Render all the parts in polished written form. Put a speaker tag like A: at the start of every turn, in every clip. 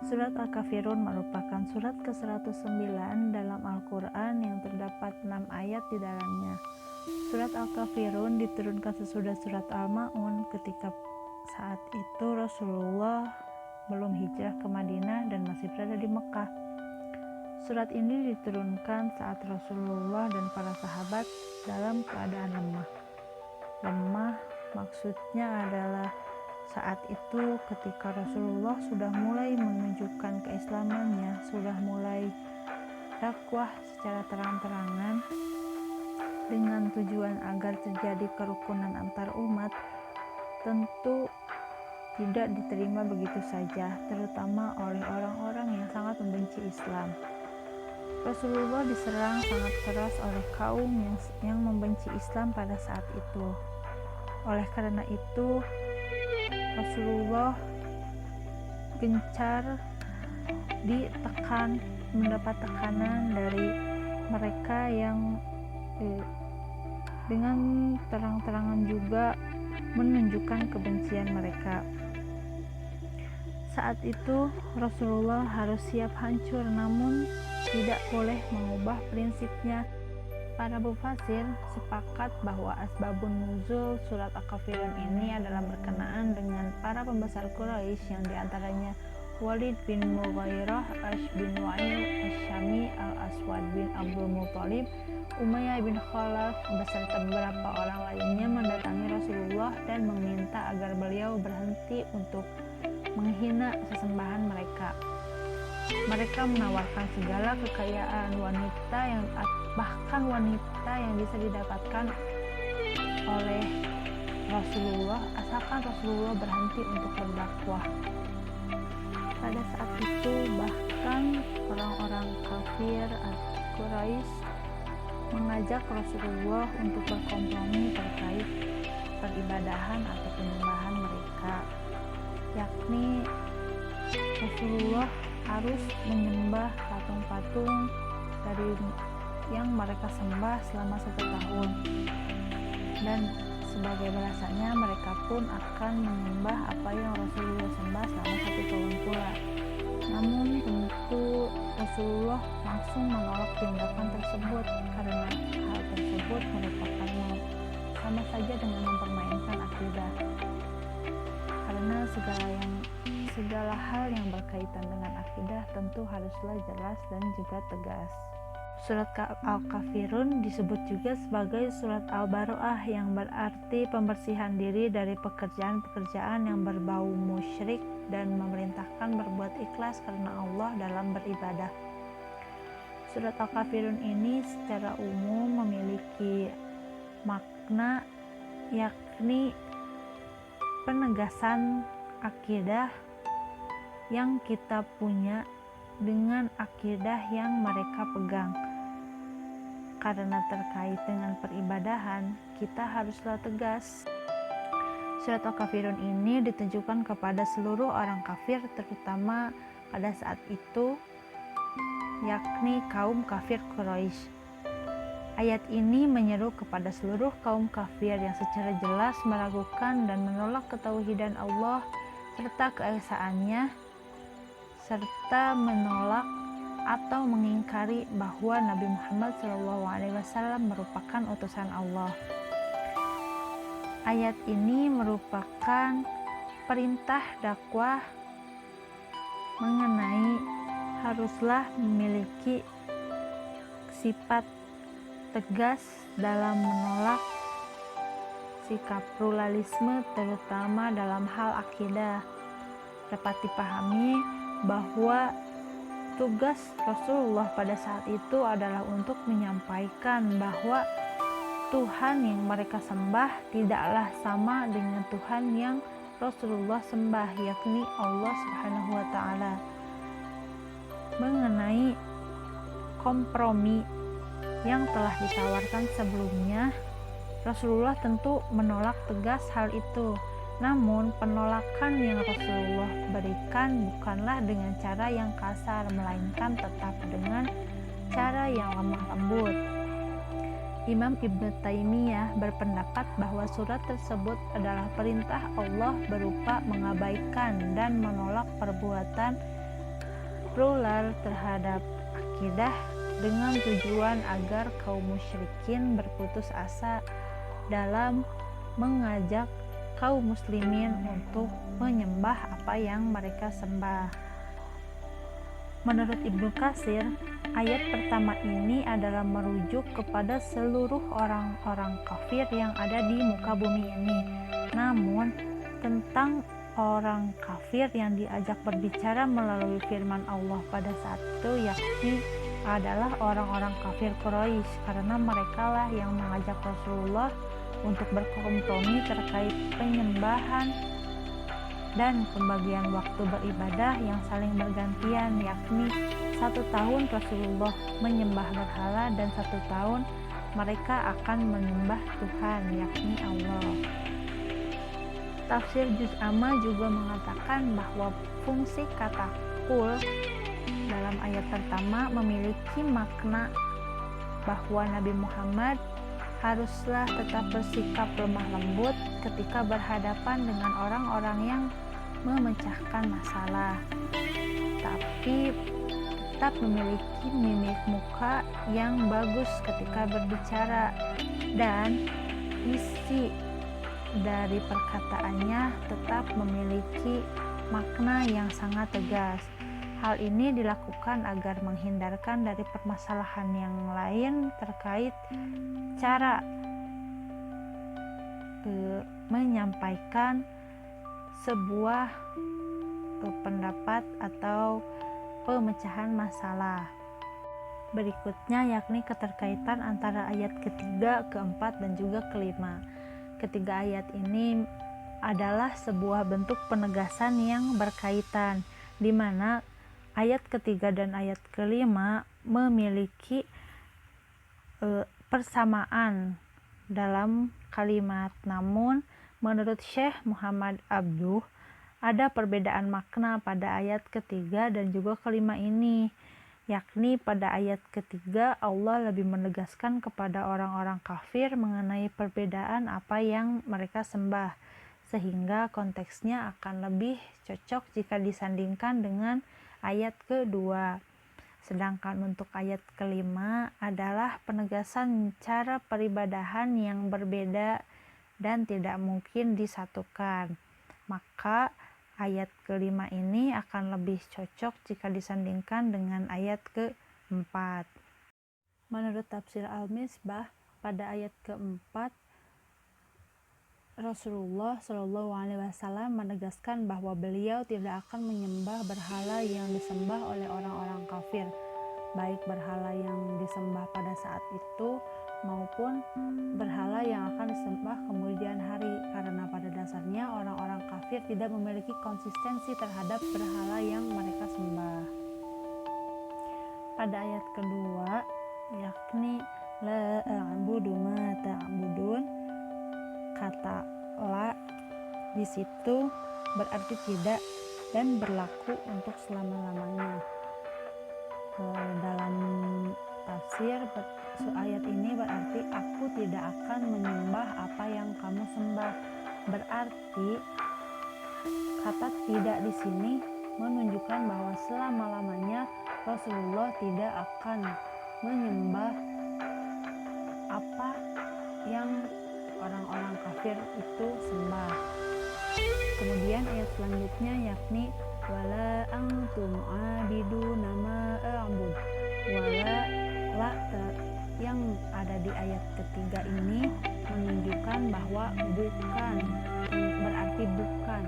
A: Surat Al-Kafirun merupakan surat ke-109 dalam Al-Quran yang terdapat 6 ayat di dalamnya. Surat Al-Kafirun diturunkan sesudah surat Al-Ma'un ketika saat itu Rasulullah belum hijrah ke Madinah dan masih berada di Mekah. Surat ini diturunkan saat Rasulullah dan para sahabat dalam keadaan lemah. Lemah maksudnya adalah saat itu ketika Rasulullah sudah mulai menunjukkan keislamannya, sudah mulai dakwah secara terang-terangan dengan tujuan agar terjadi kerukunan antar umat, tentu tidak diterima begitu saja, terutama oleh orang-orang yang sangat membenci Islam. Rasulullah diserang sangat keras oleh kaum yang membenci Islam pada saat itu. Oleh karena itu, Rasulullah gencar mendapat tekanan dari mereka yang dengan terang-terangan juga menunjukkan kebencian mereka. Saat itu Rasulullah harus siap hancur, namun tidak boleh mengubah prinsipnya. Para mufasir sepakat bahwa asbabun nuzul surat Al-Kafirun ini adalah berkenaan dengan para pembesar Quraisy yang diantaranya Walid bin Mughairah, Ash bin Wa'il, Asyami, Al-Aswad bin Abdul Muthalib, Umayyah bin Khalaf beserta beberapa orang lainnya mendatangi Rasulullah dan meminta agar beliau berhenti untuk menghina sesembahan mereka. Mereka menawarkan segala kekayaan bahkan wanita yang bisa didapatkan oleh Rasulullah asalkan Rasulullah berhenti untuk berdakwah. Pada saat itu bahkan orang-orang kafir Quraisy mengajak Rasulullah untuk berkompromi terkait peribadahan atau penyembahan mereka, yakni Rasulullah harus menyembah patung-patung dari yang mereka sembah selama 1 tahun, dan sebagai balasannya mereka pun akan menyembah apa yang Rasulullah sembah selama 1 tahun pula. Namun tentu Rasulullah langsung menolak tindakan tersebut karena hal tersebut merupakan sama saja dengan mempermainkan akidah, karena segala hal yang berkaitan dengan akidah tentu haruslah jelas dan juga tegas. Surat Al-Kafirun disebut juga sebagai surat Al-Baro'ah yang berarti pembersihan diri dari pekerjaan-pekerjaan yang berbau musyrik dan memerintahkan berbuat ikhlas karena Allah dalam beribadah. Surat Al-Kafirun ini secara umum memiliki makna yakni penegasan akidah yang kita punya dengan akidah yang mereka pegang. Karena terkait dengan peribadahan, kita haruslah tegas. Surat Al-Kafirun ini ditujukan kepada seluruh orang kafir, terutama pada saat itu, yakni kaum kafir Quraisy. Ayat ini menyeru kepada seluruh kaum kafir yang secara jelas meragukan dan menolak ketauhidan Allah serta keesaannya, serta menolak atau mengingkari bahwa Nabi Muhammad SAW merupakan utusan Allah. Ayat ini merupakan perintah dakwah mengenai haruslah memiliki sifat tegas dalam menolak sikap pluralisme, terutama dalam hal akidah. Dapat dipahami bahwa tugas Rasulullah pada saat itu adalah untuk menyampaikan bahwa Tuhan yang mereka sembah tidaklah sama dengan Tuhan yang Rasulullah sembah, yakni Allah Subhanahu wa Ta'ala. Mengenai kompromi yang telah ditawarkan sebelumnya, Rasulullah tentu menolak tegas hal itu. Namun penolakan yang Rasulullah berikan bukanlah dengan cara yang kasar, melainkan tetap dengan cara yang lemah lembut. Imam Ibnu Taimiyah berpendapat bahwa surat tersebut adalah perintah Allah berupa mengabaikan dan menolak perbuatan plural terhadap akidah dengan tujuan agar kaum musyrikin berputus asa dalam mengajak kaum muslimin untuk menyembah apa yang mereka sembah. Menurut Ibnu Katsir, ayat pertama ini adalah merujuk kepada seluruh orang-orang kafir yang ada di muka bumi ini. Namun, tentang orang kafir yang diajak berbicara melalui firman Allah pada saat itu yakni adalah orang-orang kafir Quraisy, karena merekalah yang mengajak Rasulullah untuk berkompromi terkait penyembahan dan pembagian waktu beribadah yang saling bergantian, yakni 1 tahun Rasulullah menyembah berhala dan 1 tahun mereka akan menyembah Tuhan, yakni Allah. Tafsir Juz Amma juga mengatakan bahwa fungsi kata kul dalam ayat pertama memiliki makna bahwa Nabi Muhammad haruslah tetap bersikap lemah lembut ketika berhadapan dengan orang-orang yang memecahkan masalah, tapi tetap memiliki mimik muka yang bagus ketika berbicara, dan isi dari perkataannya tetap memiliki makna yang sangat tegas. Hal ini dilakukan agar menghindarkan dari permasalahan yang lain terkait cara menyampaikan sebuah pendapat atau pemecahan masalah. Berikutnya yakni keterkaitan antara ayat ketiga, keempat, dan juga kelima. Ketiga ayat ini adalah sebuah bentuk penegasan yang berkaitan, di mana ayat ketiga dan ayat kelima memiliki persamaan dalam kalimat. Namun, menurut Syekh Muhammad Abduh, ada perbedaan makna pada ayat ketiga dan juga kelima ini, yakni pada ayat ketiga Allah lebih menegaskan kepada orang-orang kafir mengenai perbedaan apa yang mereka sembah, sehingga konteksnya akan lebih cocok jika disandingkan dengan ayat kedua. Sedangkan untuk ayat kelima adalah penegasan cara peribadahan yang berbeda dan tidak mungkin disatukan. Maka ayat kelima ini akan lebih cocok jika disandingkan dengan ayat keempat. Menurut tafsir Al-Misbah, pada ayat keempat Rasulullah Shallallahu Alaihi Wasallam menegaskan bahwa beliau tidak akan menyembah berhala yang disembah oleh orang-orang kafir, baik berhala yang disembah pada saat itu maupun berhala yang akan disembah kemudian hari, karena pada dasarnya orang-orang kafir tidak memiliki konsistensi terhadap berhala yang mereka sembah. Pada ayat kedua, yakni la a'budu ma ta'budun, kata la di situ berarti tidak dan berlaku untuk selama-lamanya. Dalam tafsir ayat ini berarti aku tidak akan menyembah apa yang kamu sembah. Berarti kata tidak di sini menunjukkan bahwa selama-lamanya Rasulullah tidak akan menyembah apa yang orang-orang kafir itu sembah. Kemudian ayat selanjutnya yakni wala antum abiduna ma a'bud. Wala yang ada di ayat ketiga ini menunjukkan bahwa bukan, berarti bukan.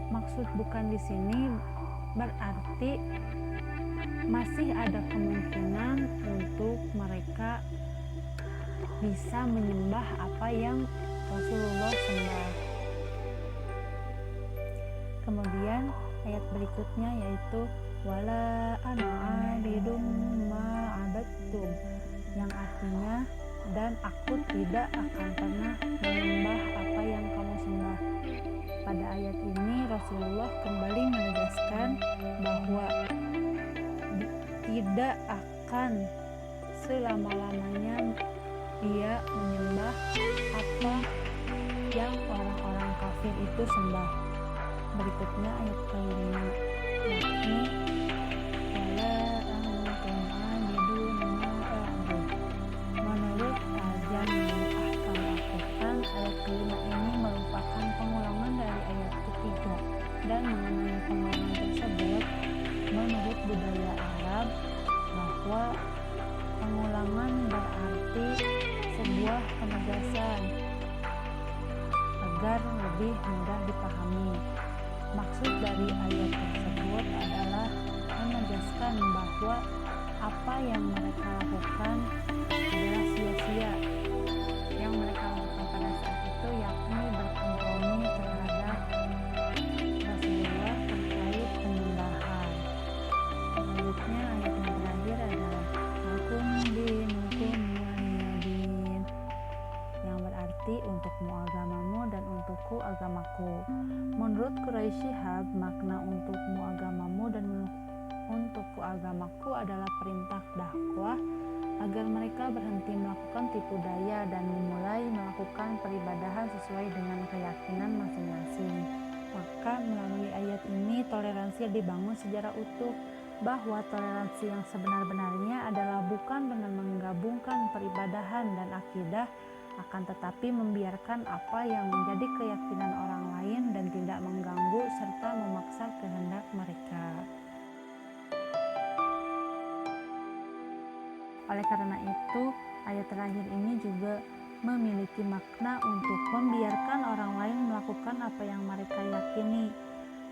A: Maksud bukan di sini berarti masih ada kemungkinan untuk mereka bisa menyembah apa yang Rasulullah sembah. Kemudian ayat berikutnya yaitu wala ana abidum ma abattum, yang artinya dan aku tidak akan pernah menyembah apa yang kamu sembah. Pada ayat ini Rasulullah kembali menegaskan bahwa tidak akan selama-lamanya dia menyembah apa yang orang-orang kafir itu sembah. Berikutnya ayat kelima, yakni wala antum abiduna ma a'bud. Menurut Al-Jami' Ahkam Al-Quran, ayat kelima ini merupakan pengulangan dari ayat ketiga, dan mengenai pengulangan tersebut, menurut budaya Arab, bahwa pengulangan berarti sebuah penegasan agar lebih mudah dipahami. Maksud dari ayat tersebut adalah menegaskan bahwa apa yang mereka lakukan adalah sia-sia. Yang mereka lakukan pada saat itu yakni berkompromi terhadap Rasulullah terkait penyembahan. Selanjutnya ayat yang terakhir adalah lakum dinukum waliyadin, yang berarti untukmu agamamu dan untukku agamaku. Menurut Quraisy Shihab, makna untukmu agamamu dan untukku agamaku adalah perintah dakwah agar mereka berhenti melakukan tipu daya dan memulai melakukan peribadahan sesuai dengan keyakinan masing-masing. Maka melalui ayat ini toleransi dibangun secara utuh, bahwa toleransi yang sebenar-benarnya adalah bukan dengan menggabungkan peribadahan dan akidah, akan tetapi membiarkan apa yang menjadi keyakinan orang lain dan tidak mengganggu serta memaksa kehendak mereka. Oleh karena itu, ayat terakhir ini juga memiliki makna untuk membiarkan orang lain melakukan apa yang mereka yakini.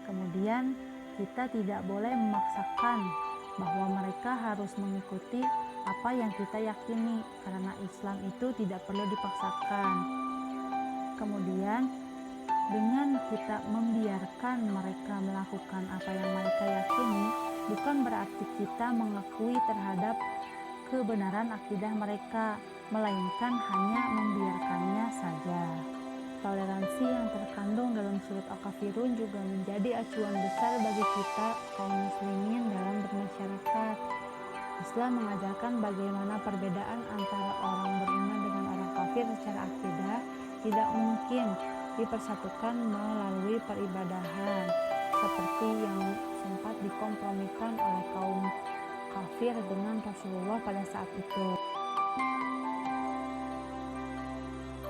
A: Kemudian, kita tidak boleh memaksakan bahwa mereka harus mengikuti apa yang kita yakini, karena Islam itu tidak perlu dipaksakan. Kemudian, dengan kita membiarkan mereka melakukan apa yang mereka yakini, bukan berarti kita mengakui terhadap kebenaran akidah mereka, melainkan hanya membiarkannya saja. Toleransi yang terkandung dalam surat Al-Kafirun juga menjadi acuan besar bagi kita kaum muslimin dalam bermasyarakat. Islam mengajarkan bagaimana perbedaan antara orang beriman dengan orang kafir secara akidah tidak mungkin dipersatukan melalui peribadahan, seperti yang sempat dikompromikan oleh kaum kafir dengan Rasulullah pada saat itu.